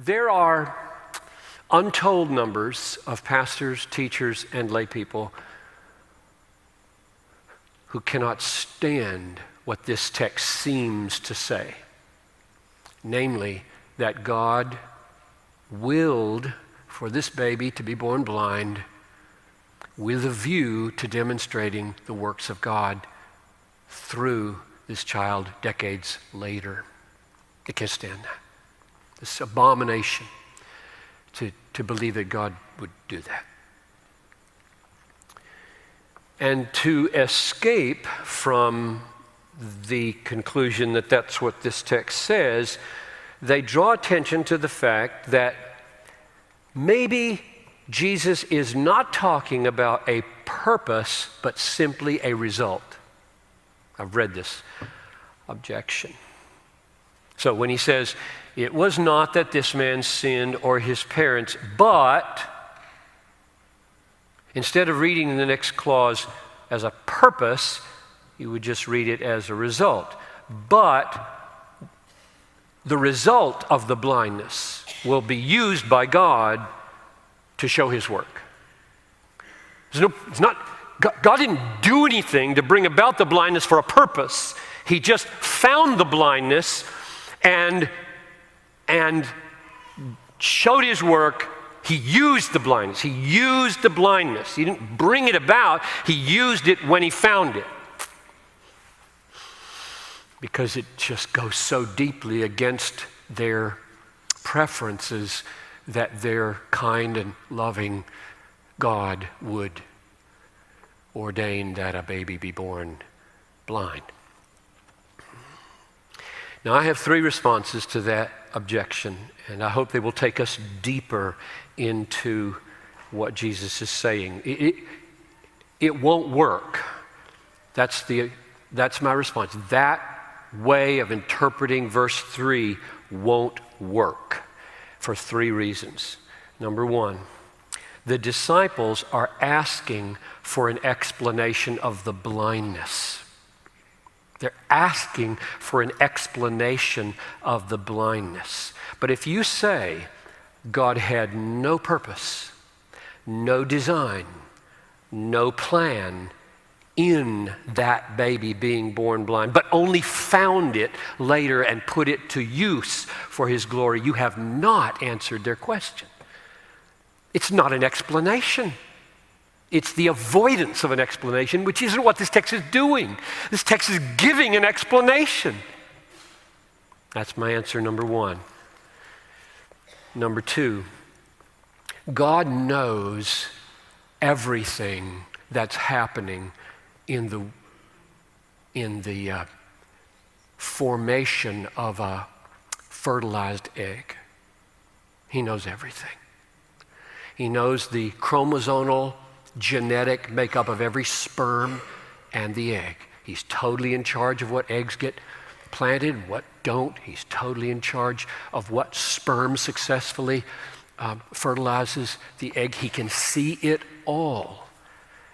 There are untold numbers of pastors, teachers, and lay people who cannot stand what this text seems to say, namely that God willed for this baby to be born blind with a view to demonstrating the works of God through this child decades later. They can't stand that. This abomination to believe that God would do that. And to escape from the conclusion that that's what this text says, they draw attention to the fact that maybe Jesus is not talking about a purpose, but simply a result. I've read this objection. So when he says, it was not that this man sinned or his parents, but instead of reading the next clause as a purpose, you would just read it as a result. But the result of the blindness will be used by God to show his work. God didn't do anything to bring about the blindness for a purpose. He just found the blindness and showed his work. He used the blindness. He used the blindness. He didn't bring it about. He used it when he found it. Because it just goes so deeply against their preferences that their kind and loving God would ordain that a baby be born blind. Now, I have three responses to that objection, and I hope they will take us deeper into what Jesus is saying. It won't work. That's my response. That way of interpreting verse 3 won't work for three reasons. Number one, the disciples are asking for an explanation of the blindness. They're asking for an explanation of the blindness. But if you say God had no purpose, no design, no plan in that baby being born blind, but only found it later and put it to use for his glory, you have not answered their question. It's not an explanation. It's the avoidance of an explanation, which isn't what this text is doing. This text is giving an explanation. That's my answer, number one. Number two, God knows everything that's happening in the formation of a fertilized egg. He knows everything. He knows the chromosomal genetic makeup of every sperm and the egg. He's totally in charge of what eggs get planted, what don't. He's totally in charge of what sperm successfully fertilizes the egg. He can see it all.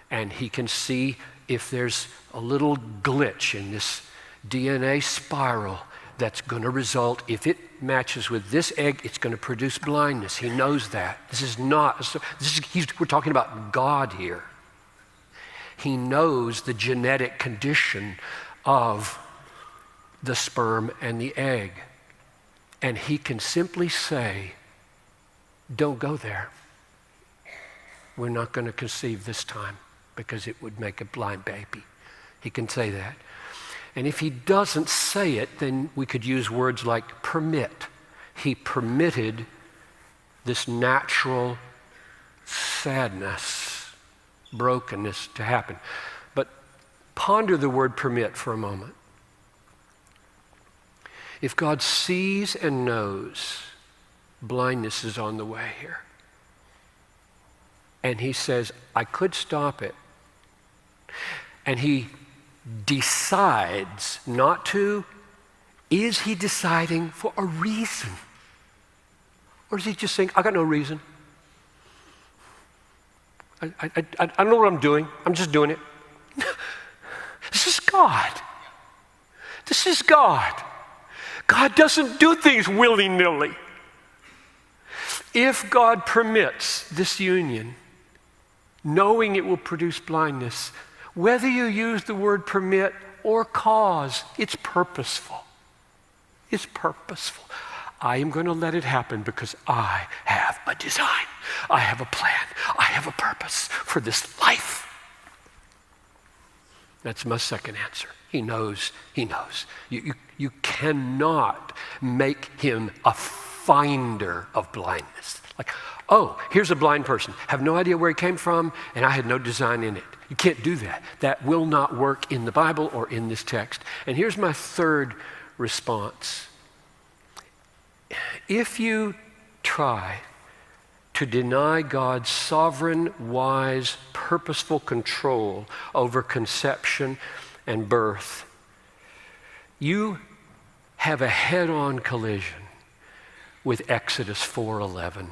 And he can see if there's a little glitch in this DNA spiral that's going to result, if it matches with this egg, it's going to produce blindness. He knows that. We're talking about God here. He knows the genetic condition of the sperm and the egg. And he can simply say, don't go there. We're not going to conceive this time because it would make a blind baby. He can say that. And if he doesn't say it, then we could use words like permit. He permitted this natural sadness, brokenness to happen. But ponder the word permit for a moment. If God sees and knows blindness is on the way here, and he says, I could stop it, and he decides not to, is he deciding for a reason? Or is he just saying, I got no reason. I don't know what I'm doing. I'm just doing it. This is God. This is God. God doesn't do things willy-nilly. If God permits this union, knowing it will produce blindness, whether you use the word permit or cause, it's purposeful. It's purposeful. I am going to let it happen because I have a design. I have a plan. I have a purpose for this life. That's my second answer. He knows. He knows. You cannot make him a finder of blindness. Like, oh, here's a blind person. Have no idea where he came from, and I had no design in it. You can't do that. That will not work in the Bible or in this text. And here's my third response. If you try to deny God's sovereign, wise, purposeful control over conception and birth, you have a head-on collision with Exodus 4:11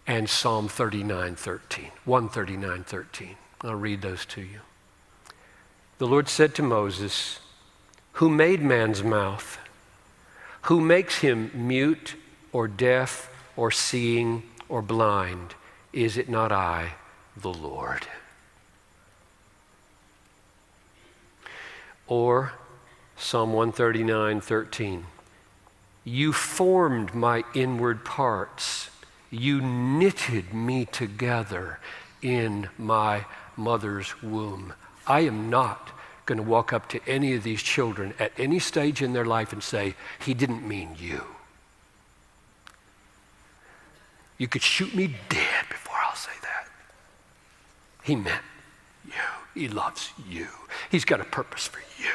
and Psalm 39:13, 139:13. I'll read those to you. The Lord said to Moses, "Who made man's mouth? Who makes him mute or deaf or seeing or blind? Is it not I, the Lord?" Or Psalm 139:13. "You formed my inward parts. You knitted me together in my mother's womb." I am not going to walk up to any of these children at any stage in their life and say, "He didn't mean you." You could shoot me dead before I'll say that. He meant you. He loves you. He's got a purpose for you.